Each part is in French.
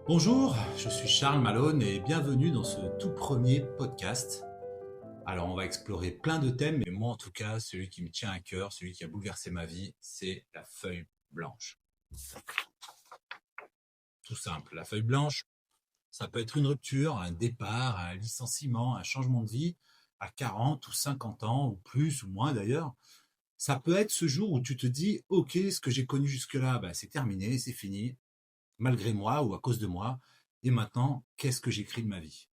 Bonjour, je suis Charles Malone et bienvenue dans ce tout premier podcast. Alors on va explorer plein de thèmes, mais moi en tout cas, celui qui me tient à cœur, celui qui a bouleversé ma vie, c'est la feuille blanche. Tout simple, la feuille blanche, ça peut être une rupture, un départ, un licenciement, un changement de vie à 40 ou 50 ans, ou plus ou moins d'ailleurs. Ça peut être ce jour où tu te dis, ok, ce que j'ai connu jusque-là, c'est terminé, c'est fini, malgré moi ou à cause de moi. Et maintenant, qu'est-ce que j'écris de ma vie?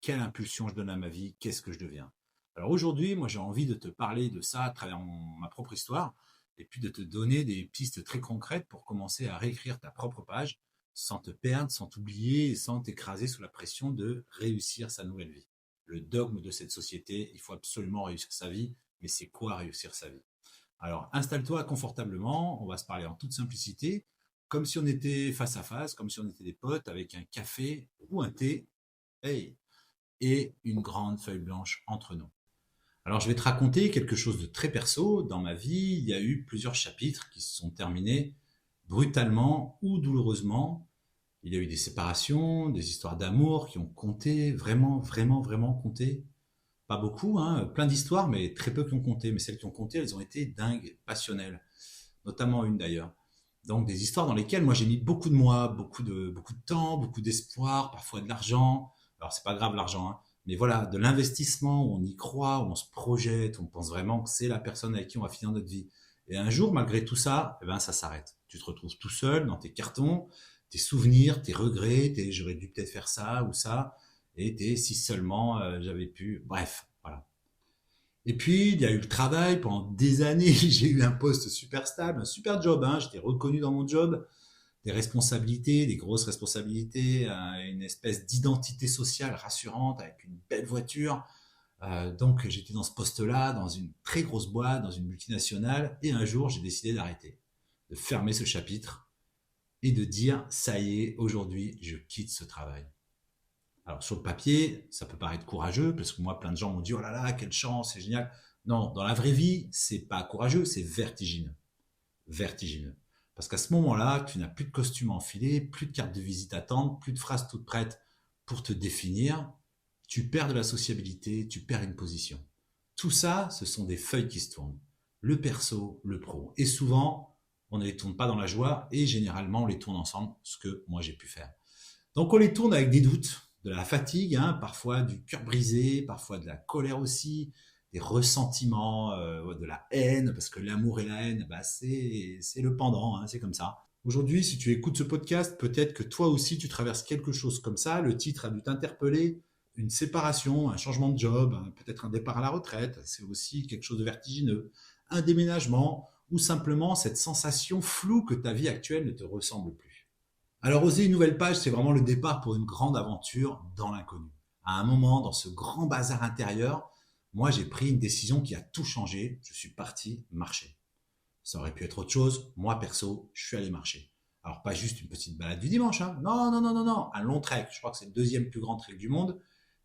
Quelle impulsion je donne à ma vie? Qu'est-ce que je deviens? Alors aujourd'hui, moi j'ai envie de te parler de ça à travers ma propre histoire et puis de te donner des pistes très concrètes pour commencer à réécrire ta propre page sans te perdre, sans t'oublier et sans t'écraser sous la pression de réussir sa nouvelle vie. Le dogme de cette société, il faut absolument réussir sa vie, mais c'est quoi réussir sa vie? Alors installe-toi confortablement, on va se parler en toute simplicité, comme si on était face à face, comme si on était des potes avec un café ou un thé. Hey, et une grande feuille blanche entre nous. Alors je vais te raconter quelque chose de très perso. Dans ma vie, il y a eu plusieurs chapitres qui se sont terminés brutalement ou douloureusement. Il y a eu des séparations, des histoires d'amour qui ont compté, vraiment, vraiment, vraiment compté. Pas beaucoup, hein, plein d'histoires, mais très peu qui ont compté. Mais celles qui ont compté, elles ont été dingues, passionnelles. Notamment une d'ailleurs. Donc des histoires dans lesquelles moi j'ai mis beaucoup de moi, beaucoup de temps, beaucoup d'espoir, parfois de l'argent. Alors c'est pas grave l'argent, hein, mais voilà, de l'investissement où on y croit, où on se projette, où on pense vraiment que c'est la personne avec qui on va finir notre vie. Et un jour, malgré tout ça, ça s'arrête. Tu te retrouves tout seul dans tes cartons, tes souvenirs, tes regrets, tes j'aurais dû peut-être faire ça ou ça, et tes si seulement j'avais pu. Bref, voilà. Et puis, il y a eu le travail. Pendant des années, j'ai eu un poste super stable, un super job, hein. J'étais reconnu dans mon job, des responsabilités, des grosses responsabilités, une espèce d'identité sociale rassurante avec une belle voiture. Donc, j'étais dans ce poste-là, dans une très grosse boîte, dans une multinationale. Et un jour, j'ai décidé d'arrêter, de fermer ce chapitre et de dire, ça y est, aujourd'hui, je quitte ce travail. Alors sur le papier, ça peut paraître courageux, parce que moi, plein de gens m'ont dit, oh là là, quelle chance, c'est génial. Non, dans la vraie vie, c'est pas courageux, c'est vertigineux. Vertigineux. Parce qu'à ce moment-là, tu n'as plus de costume à enfiler, plus de carte de visite à attendre, plus de phrases toutes prêtes pour te définir. Tu perds de la sociabilité, tu perds une position. Tout ça, ce sont des feuilles qui se tournent. Le perso, le pro. Et souvent, on ne les tourne pas dans la joie et généralement, on les tourne ensemble, ce que moi j'ai pu faire. Donc on les tourne avec des doutes, de la fatigue, hein, parfois du cœur brisé, parfois de la colère aussi, des ressentiments, de la haine, parce que l'amour et la haine, c'est le pendant, hein, c'est comme ça. Aujourd'hui, si tu écoutes ce podcast, peut-être que toi aussi tu traverses quelque chose comme ça. Le titre a dû t'interpeller, une séparation, un changement de job, peut-être un départ à la retraite, c'est aussi quelque chose de vertigineux, un déménagement, ou simplement cette sensation floue que ta vie actuelle ne te ressemble plus. Alors oser une nouvelle page, c'est vraiment le départ pour une grande aventure dans l'inconnu. À un moment, dans ce grand bazar intérieur, moi j'ai pris une décision qui a tout changé. Je suis parti marcher. Ça aurait pu être autre chose. Moi perso, je suis allé marcher. Alors pas juste une petite balade du dimanche, hein. Non, non, non, non, non. Un long trek. Je crois que c'est le deuxième plus grand trek du monde.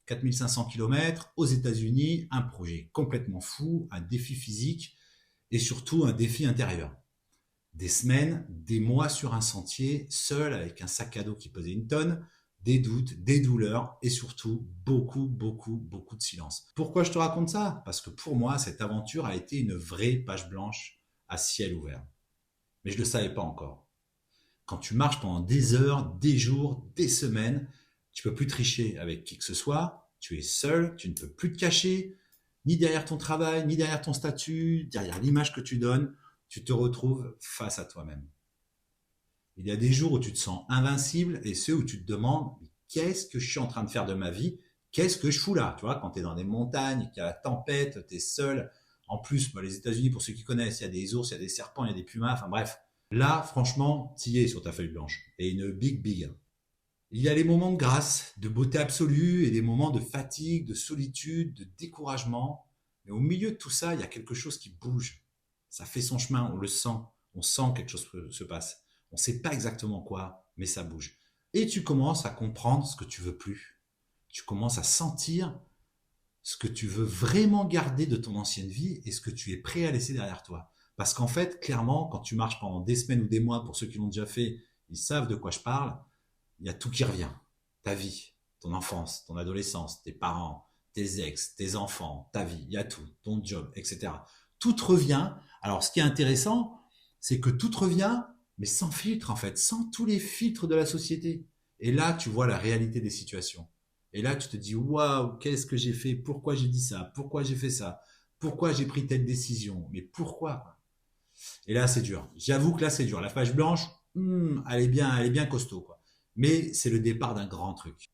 4500 km aux États-Unis, un projet complètement fou, un défi physique et surtout un défi intérieur. Des semaines, des mois sur un sentier, seul avec un sac à dos qui pesait une tonne, des doutes, des douleurs et surtout beaucoup, beaucoup, beaucoup de silence. Pourquoi je te raconte ça? Parce que pour moi, cette aventure a été une vraie page blanche à ciel ouvert. Mais je ne le savais pas encore. Quand tu marches pendant des heures, des jours, des semaines, tu ne peux plus tricher avec qui que ce soit, tu es seul, tu ne peux plus te cacher, ni derrière ton travail, ni derrière ton statut, derrière l'image que tu donnes, tu te retrouves face à toi-même. Il y a des jours où tu te sens invincible et ceux où tu te demandes qu'est-ce que je suis en train de faire de ma vie? Qu'est-ce que je fous là? Tu vois, quand tu es dans des montagnes, qu'il y a la tempête, tu es seul. En plus, les États-Unis, pour ceux qui connaissent, il y a des ours, il y a des serpents, il y a des pumas, enfin bref. Là, franchement, t'y es sur ta feuille blanche. Et une big, big. Il y a les moments de grâce, de beauté absolue et des moments de fatigue, de solitude, de découragement. Mais au milieu de tout ça, il y a quelque chose qui bouge. Ça fait son chemin, on le sent. On sent que quelque chose se passe. On ne sait pas exactement quoi, mais ça bouge. Et tu commences à comprendre ce que tu veux plus. Tu commences à sentir ce que tu veux vraiment garder de ton ancienne vie et ce que tu es prêt à laisser derrière toi. Parce qu'en fait, clairement, quand tu marches pendant des semaines ou des mois, pour ceux qui l'ont déjà fait, ils savent de quoi je parle, il y a tout qui revient. Ta vie, ton enfance, ton adolescence, tes parents, tes ex, tes enfants, ta vie, il y a tout, ton job, etc. Tout revient. Alors, ce qui est intéressant, c'est que tout revient, mais sans filtre, en fait, sans tous les filtres de la société. Et là, tu vois la réalité des situations. Et là, tu te dis, waouh, qu'est-ce que j'ai fait? Pourquoi j'ai dit ça? Pourquoi j'ai fait ça? Pourquoi j'ai pris telle décision? Mais pourquoi? Et là, c'est dur. J'avoue que là, c'est dur. La page blanche, elle est bien costaud, quoi. Mais c'est le départ d'un grand truc.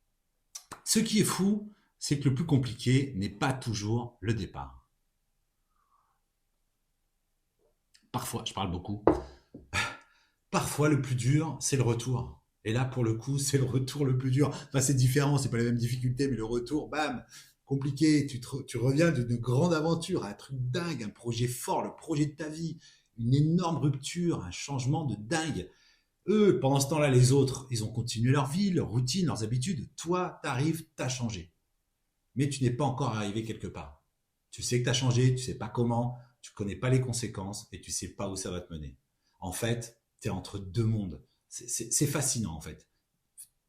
Ce qui est fou, c'est que le plus compliqué n'est pas toujours le départ. Parfois, je parle beaucoup. Parfois, le plus dur, c'est le retour. Et là, pour le coup, c'est le retour le plus dur. Enfin, c'est différent, c'est pas les mêmes difficultés, mais le retour, bam, compliqué. Tu reviens d'une grande aventure, un truc dingue, un projet fort, le projet de ta vie, une énorme rupture, un changement de dingue. Eux, pendant ce temps-là, les autres, ils ont continué leur vie, leur routine, leurs habitudes. Toi, t'arrives, t'as changé. Mais tu n'es pas encore arrivé quelque part. Tu sais que t'as changé, tu sais pas comment, tu connais pas les conséquences et tu sais pas où ça va te mener. En fait, t'es entre deux mondes. C'est fascinant, en fait.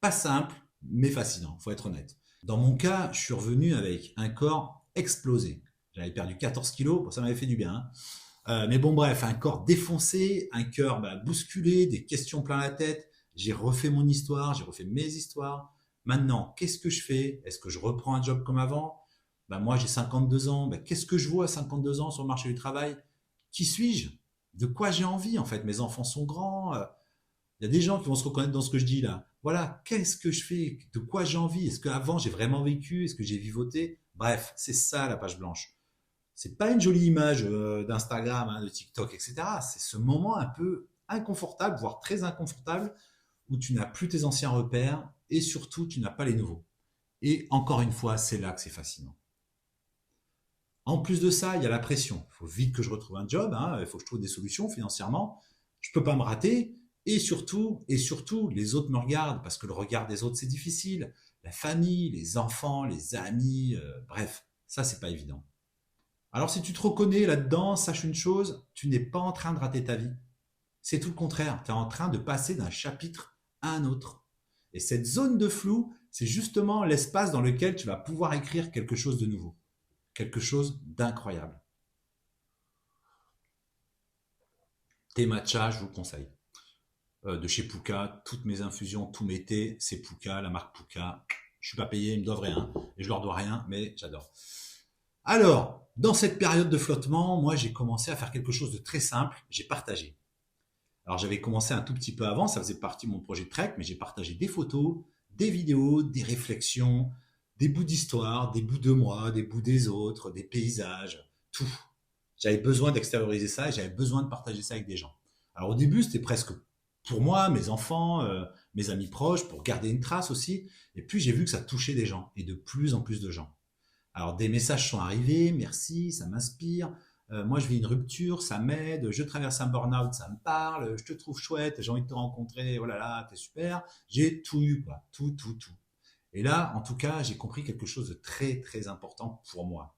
Pas simple, mais fascinant, faut être honnête. Dans mon cas, je suis revenu avec un corps explosé. J'avais perdu 14 kilos, bon, ça m'avait fait du bien, hein. Mais bon, bref, un corps défoncé, un cœur bousculé, des questions plein la tête. J'ai refait mon histoire, j'ai refait mes histoires. Maintenant, qu'est-ce que je fais? Est-ce que je reprends un job comme avant? Moi, j'ai 52 ans. Qu'est-ce que je vois à 52 ans sur le marché du travail? Qui suis-je? De quoi j'ai envie, en fait? Mes enfants sont grands. Il y a des gens qui vont se reconnaître dans ce que je dis là. Voilà, qu'est-ce que je fais? De quoi j'ai envie? Est-ce qu'avant, j'ai vraiment vécu? Est-ce que j'ai vivoté? Bref, c'est ça la page blanche. C'est pas une jolie image d'Instagram, hein, de TikTok, etc. C'est ce moment un peu inconfortable, voire très inconfortable, où tu n'as plus tes anciens repères et surtout tu n'as pas les nouveaux. Et encore une fois, c'est là que c'est fascinant. En plus de ça, il y a la pression. Il faut vite que je retrouve un job, hein, il faut que je trouve des solutions financièrement. Je peux pas me rater. Et surtout, les autres me regardent parce que le regard des autres, c'est difficile. La famille, les enfants, les amis, bref, ça, c'est pas évident. Alors si tu te reconnais là-dedans, sache une chose, tu n'es pas en train de rater ta vie. C'est tout le contraire, tu es en train de passer d'un chapitre à un autre. Et cette zone de flou, c'est justement l'espace dans lequel tu vas pouvoir écrire quelque chose de nouveau, quelque chose d'incroyable. Thé matcha, je vous le conseille. De chez Pouka, toutes mes infusions, tous mes thés, c'est Pouka, la marque Pouka. Je suis pas payé, ils me doivent rien, et je leur dois rien, mais j'adore. Alors, dans cette période de flottement, moi, j'ai commencé à faire quelque chose de très simple. J'ai partagé. Alors, j'avais commencé un tout petit peu avant, ça faisait partie de mon projet de trek, mais j'ai partagé des photos, des vidéos, des réflexions, des bouts d'histoire, des bouts de moi, des bouts des autres, des paysages, tout. J'avais besoin d'extérioriser ça et j'avais besoin de partager ça avec des gens. Alors, au début, c'était presque pour moi, mes enfants, mes amis proches, pour garder une trace aussi. Et puis, j'ai vu que ça touchait des gens et de plus en plus de gens. Alors des messages sont arrivés, merci, ça m'inspire. Moi, je vis une rupture, ça m'aide. Je traverse un burn-out, ça me parle. Je te trouve chouette, j'ai envie de te rencontrer. Oh là là, t'es super. J'ai tout eu, quoi. Tout, tout, tout. Et là, en tout cas, j'ai compris quelque chose de très, très important pour moi.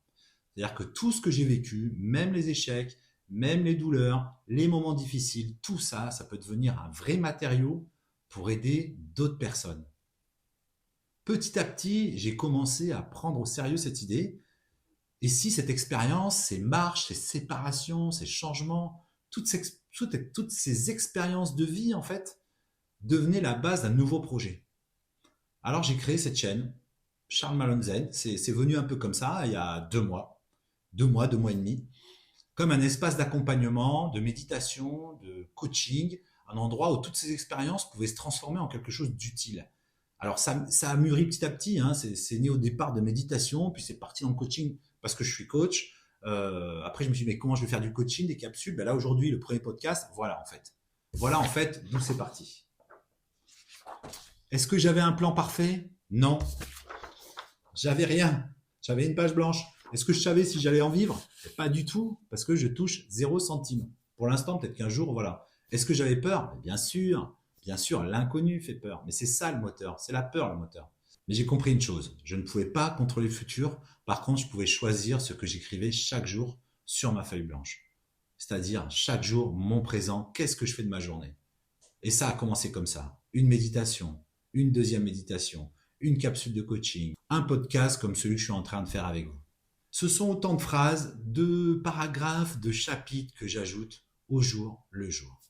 C'est-à-dire que tout ce que j'ai vécu, même les échecs, même les douleurs, les moments difficiles, tout ça, ça peut devenir un vrai matériau pour aider d'autres personnes. Petit à petit, j'ai commencé à prendre au sérieux cette idée. Et si cette expérience, ces marches, ces séparations, ces changements, toutes ces expériences de vie, en fait, devenaient la base d'un nouveau projet. Alors j'ai créé cette chaîne, Charles Malone Zen. C'est venu un peu comme ça, il y a 2 mois, 2 mois, 2 mois et demi, comme un espace d'accompagnement, de méditation, de coaching, un endroit où toutes ces expériences pouvaient se transformer en quelque chose d'utile. Alors ça a mûri petit à petit, hein. C'est né au départ de méditation, puis c'est parti dans le coaching parce que je suis coach. Après je me suis dit mais comment je vais faire du coaching, des capsules? Là aujourd'hui le premier podcast, voilà en fait d'où c'est parti. Est-ce que j'avais un plan parfait? Non, j'avais rien. J'avais une page blanche. Est-ce que je savais si j'allais en vivre? Pas du tout, parce que je touche 0 centime. Pour l'instant, peut-être qu'un jour, voilà. Est-ce que j'avais peur? Bien sûr, l'inconnu fait peur. Mais c'est ça le moteur, c'est la peur le moteur. Mais j'ai compris une chose, je ne pouvais pas contrôler le futur. Par contre, je pouvais choisir ce que j'écrivais chaque jour sur ma feuille blanche. C'est-à-dire, chaque jour, mon présent, qu'est-ce que je fais de ma journée? Et ça a commencé comme ça. Une méditation, une deuxième méditation, une capsule de coaching, un podcast comme celui que je suis en train de faire avec vous. Ce sont autant de phrases, de paragraphes, de chapitres que j'ajoute au jour le jour.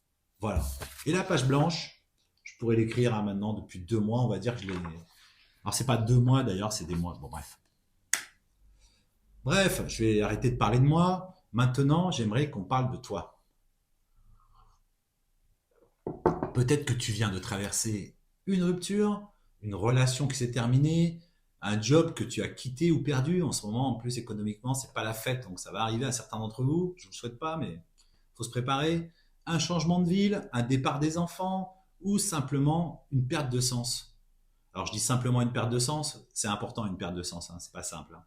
Voilà. Et la page blanche, je pourrais l'écrire maintenant depuis 2 mois, on va dire que je l'ai... Alors c'est pas 2 mois d'ailleurs, c'est des mois. Bon bref. Bref, je vais arrêter de parler de moi. Maintenant, j'aimerais qu'on parle de toi. Peut-être que tu viens de traverser une rupture, une relation qui s'est terminée, un job que tu as quitté ou perdu. En ce moment, en plus, économiquement, c'est pas la fête, donc ça va arriver à certains d'entre vous. Je ne vous le souhaite pas, mais il faut se préparer. Un changement de ville, un départ des enfants ou simplement une perte de sens. Alors, je dis simplement une perte de sens, c'est important une perte de sens, hein, c'est pas simple. Hein.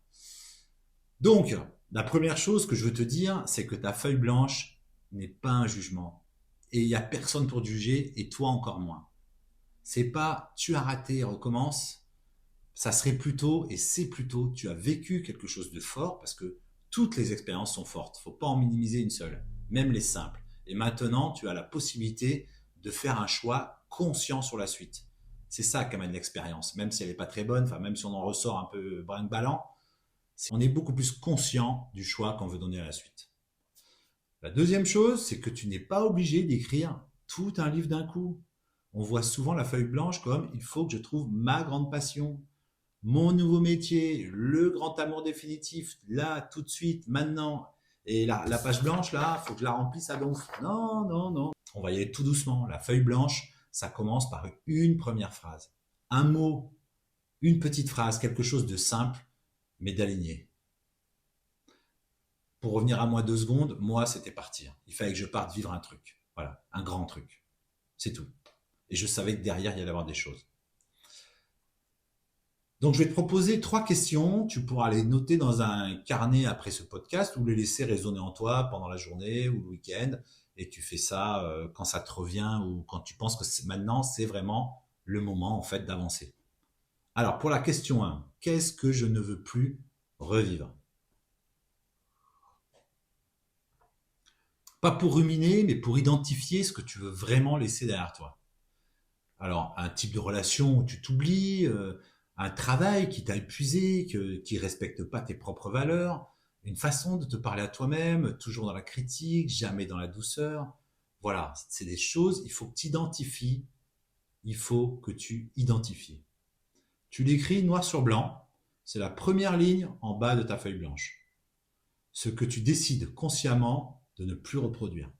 Donc, la première chose que je veux te dire, c'est que ta feuille blanche n'est pas un jugement. Et il n'y a personne pour te juger, et toi encore moins. C'est pas tu as raté et recommence. Ça serait plutôt, et c'est plutôt, tu as vécu quelque chose de fort, parce que toutes les expériences sont fortes. Il ne faut pas en minimiser une seule, même les simples. Et maintenant, tu as la possibilité de faire un choix conscient sur la suite. C'est ça qu'amène l'expérience, même si elle n'est pas très bonne, enfin même si on en ressort un peu brinque-ballant, on est beaucoup plus conscient du choix qu'on veut donner à la suite. La deuxième chose, c'est que tu n'es pas obligé d'écrire tout un livre d'un coup. On voit souvent la feuille blanche comme il faut que je trouve ma grande passion, mon nouveau métier, le grand amour définitif, là, tout de suite, maintenant. Et la page blanche, là, il faut que je la remplisse à donf. Non, non, non. On va y aller tout doucement. La feuille blanche, ça commence par une première phrase. Un mot, une petite phrase, quelque chose de simple, mais d'aligné. Pour revenir à moi 2 secondes, moi, c'était partir. Il fallait que je parte vivre un truc. Voilà, un grand truc. C'est tout. Et je savais que derrière, il y allait y avoir des choses. Donc, je vais te proposer 3 questions. Tu pourras les noter dans un carnet après ce podcast ou les laisser résonner en toi pendant la journée ou le week-end. Et tu fais ça quand ça te revient ou quand tu penses que maintenant, c'est vraiment le moment en fait d'avancer. Alors, pour la question 1, qu'est-ce que je ne veux plus revivre? Pas pour ruminer, mais pour identifier ce que tu veux vraiment laisser derrière toi. Alors, un type de relation où tu t'oublies, un travail qui t'a épuisé, qui ne respecte pas tes propres valeurs, une façon de te parler à toi-même, toujours dans la critique, jamais dans la douceur. Voilà, c'est des choses, il faut que tu identifies, il faut que tu identifies. Tu l'écris noir sur blanc, c'est la première ligne en bas de ta feuille blanche. Ce que tu décides consciemment de ne plus reproduire.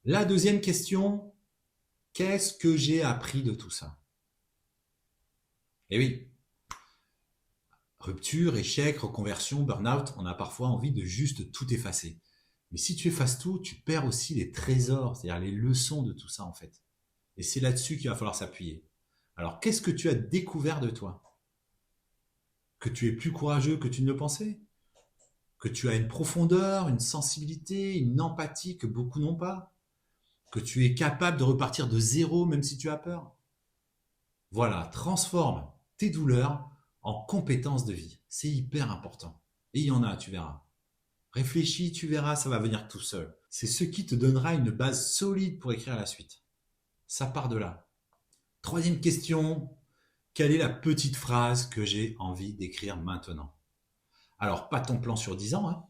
La deuxième question, qu'est-ce que j'ai appris de tout ça? Eh oui, rupture, échec, reconversion, burn-out, on a parfois envie de juste tout effacer. Mais si tu effaces tout, tu perds aussi les trésors, c'est-à-dire les leçons de tout ça en fait. Et c'est là-dessus qu'il va falloir s'appuyer. Alors, qu'est-ce que tu as découvert de toi? Que tu es plus courageux que tu ne le pensais? Que tu as une profondeur, une sensibilité, une empathie que beaucoup n'ont pas? Que tu es capable de repartir de zéro même si tu as peur? Voilà, transforme tes douleurs en compétences de vie. C'est hyper important. Et il y en a, tu verras. Réfléchis, tu verras, ça va venir tout seul. C'est ce qui te donnera une base solide pour écrire la suite. Ça part de là. Troisième question, quelle est la petite phrase que j'ai envie d'écrire maintenant? Alors, pas ton plan sur 10 ans, hein.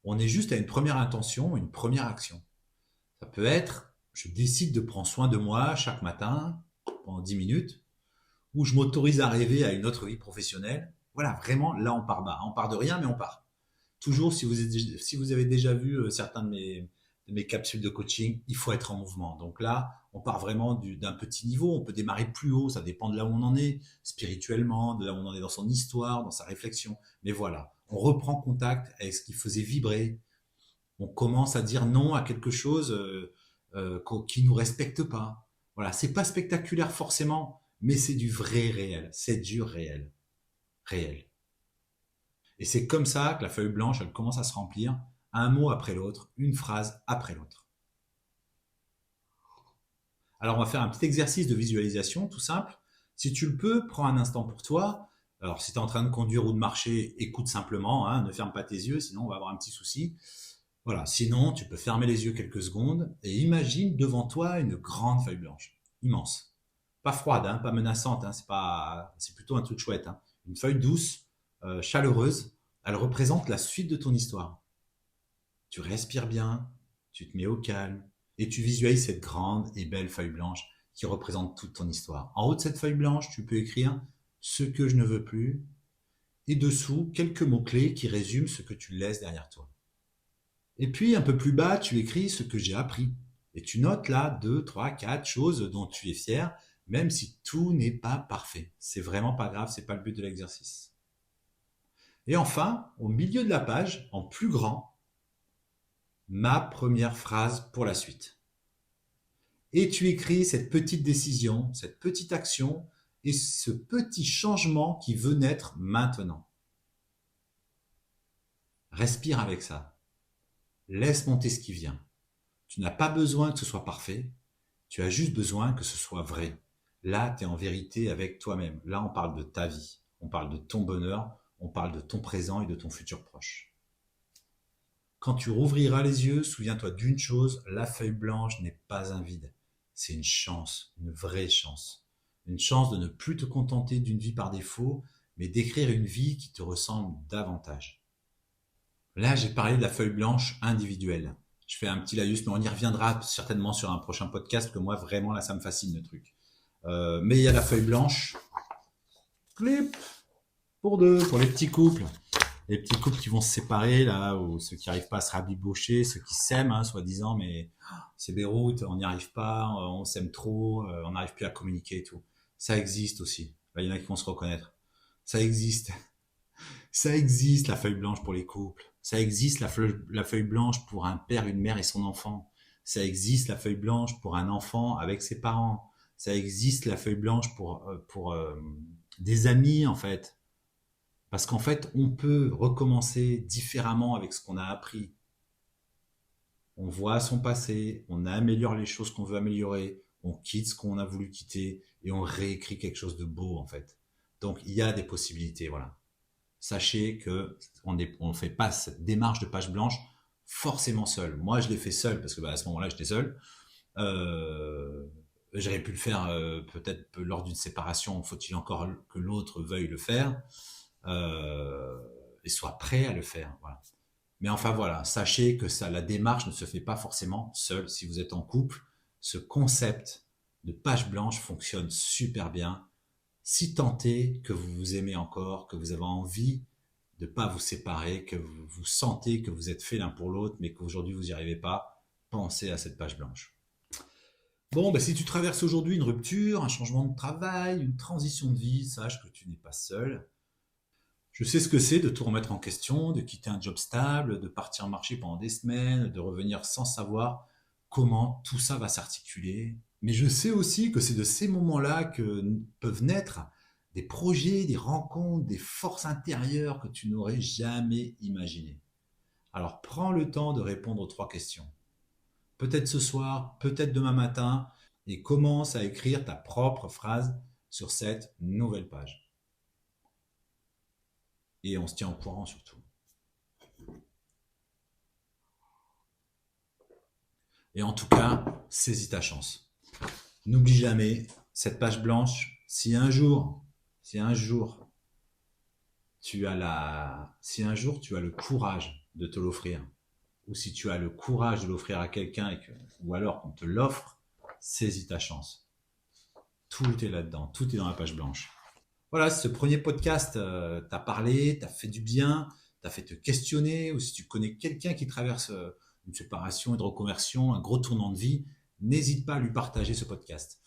On est juste à une première intention, une première action. Ça peut être, je décide de prendre soin de moi chaque matin pendant 10 minutes, ou je m'autorise à rêver à une autre vie professionnelle. Voilà, vraiment, là on part bas. On part de rien, mais on part. Toujours, si vous avez déjà vu certains de mes capsules de coaching, il faut être en mouvement. Donc là, on part vraiment d'un petit niveau. On peut démarrer plus haut, ça dépend de là où on en est, spirituellement, de là où on en est dans son histoire, dans sa réflexion. Mais voilà, on reprend contact avec ce qui faisait vibrer. On commence à dire non à quelque chose qui nous respecte pas. Voilà, c'est pas spectaculaire forcément, mais c'est du vrai réel, c'est du réel. Réel. Et c'est comme ça que la feuille blanche, elle commence à se remplir, un mot après l'autre, une phrase après l'autre. Alors on va faire un petit exercice de visualisation, tout simple. Si tu le peux, prends un instant pour toi. Alors si tu es en train de conduire ou de marcher, écoute simplement, hein, ne ferme pas tes yeux, sinon on va avoir un petit souci. Voilà, sinon tu peux fermer les yeux quelques secondes et imagine devant toi une grande feuille blanche, immense. pas froide, hein, pas menaçante, hein, c'est plutôt un truc chouette. Hein. Une feuille douce, chaleureuse, elle représente la suite de ton histoire. Tu respires bien, tu te mets au calme et tu visualises cette grande et belle feuille blanche qui représente toute ton histoire. En haut de cette feuille blanche, tu peux écrire ce que je ne veux plus et dessous quelques mots-clés qui résument ce que tu laisses derrière toi. Et puis un peu plus bas, tu écris ce que j'ai appris. Et tu notes là 2, 3, 4 choses dont tu es fier, même si tout n'est pas parfait. C'est vraiment pas grave, c'est pas le but de l'exercice. Et enfin, au milieu de la page, en plus grand, ma première phrase pour la suite. Et tu écris cette petite décision, cette petite action et ce petit changement qui veut naître maintenant. Respire avec ça. Laisse monter ce qui vient. Tu n'as pas besoin que ce soit parfait, tu as juste besoin que ce soit vrai. Là, tu es en vérité avec toi-même. Là, on parle de ta vie, on parle de ton bonheur, on parle de ton présent et de ton futur proche. Quand tu rouvriras les yeux, souviens-toi d'une chose, la feuille blanche n'est pas un vide. C'est une chance, une vraie chance. Une chance de ne plus te contenter d'une vie par défaut, mais d'écrire une vie qui te ressemble davantage. Là, j'ai parlé de la feuille blanche individuelle. Je fais un petit laïus, mais on y reviendra certainement sur un prochain podcast, parce que moi, vraiment, là, ça me fascine le truc. Mais il y a la feuille blanche, clip, pour deux, pour les petits couples. Les petits couples qui vont se séparer, là, ou ceux qui n'arrivent pas à se rabibocher, ceux qui s'aiment, hein, soi-disant, mais c'est Beyrouth, on n'y arrive pas, on s'aime trop, on n'arrive plus à communiquer et tout. Ça existe aussi. Là, il y en a qui vont se reconnaître. Ça existe. Ça existe, la feuille blanche pour les couples. Ça existe, la feuille blanche pour un père, une mère et son enfant. Ça existe, la feuille blanche pour un enfant avec ses parents. Ça existe, la feuille blanche pour des amis, en fait. Parce qu'en fait, on peut recommencer différemment avec ce qu'on a appris. On voit son passé, on améliore les choses qu'on veut améliorer, on quitte ce qu'on a voulu quitter et on réécrit quelque chose de beau, en fait. Donc, il y a des possibilités, voilà. Sachez que on ne fait pas cette démarche de page blanche forcément seul. Moi, je l'ai fait seul parce que à ce moment-là, j'étais seul. J'aurais pu le faire peut-être lors d'une séparation. Faut-il encore que l'autre veuille le faire et soit prêt à le faire. Voilà. Mais enfin voilà, sachez que la démarche ne se fait pas forcément seule. Si vous êtes en couple, ce concept de page blanche fonctionne super bien. Si tant est que vous vous aimez encore, que vous avez envie de ne pas vous séparer, que vous sentez que vous êtes fait l'un pour l'autre, mais qu'aujourd'hui vous n'y arrivez pas, pensez à cette page blanche. Bon, si tu traverses aujourd'hui une rupture, un changement de travail, une transition de vie, sache que tu n'es pas seul. Je sais ce que c'est de tout remettre en question, de quitter un job stable, de partir marcher pendant des semaines, de revenir sans savoir comment tout ça va s'articuler. Mais je sais aussi que c'est de ces moments-là que peuvent naître des projets, des rencontres, des forces intérieures que tu n'aurais jamais imaginées. Alors prends le temps de répondre aux 3 questions. Peut-être ce soir, peut-être demain matin, et commence à écrire ta propre phrase sur cette nouvelle page. Et on se tient au courant surtout. Et en tout cas, saisis ta chance. N'oublie jamais cette page blanche. Si un jour tu as le courage de te l'offrir, ou si tu as le courage de l'offrir à quelqu'un ou alors qu'on te l'offre, saisis ta chance. Tout est là-dedans, tout est dans la page blanche. Voilà, ce premier podcast t'a parlé, t'a fait du bien, t'a fait te questionner, ou si tu connais quelqu'un qui traverse une séparation, une reconversion, un gros tournant de vie, n'hésite pas à lui partager ce podcast.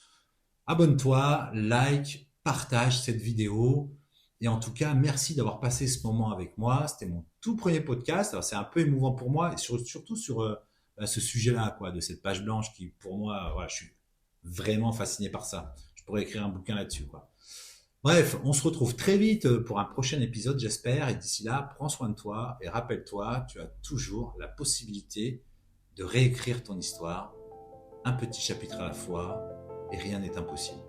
Abonne-toi, like, partage cette vidéo. Et en tout cas, merci d'avoir passé ce moment avec moi. C'était mon tout premier podcast. Alors, c'est un peu émouvant pour moi, et surtout sur ce sujet-là, de cette page blanche qui, pour moi, je suis vraiment fasciné par ça. Je pourrais écrire un bouquin là-dessus, Bref, on se retrouve très vite pour un prochain épisode, j'espère. Et d'ici là, prends soin de toi et rappelle-toi, tu as toujours la possibilité de réécrire ton histoire, un petit chapitre à la fois, et rien n'est impossible.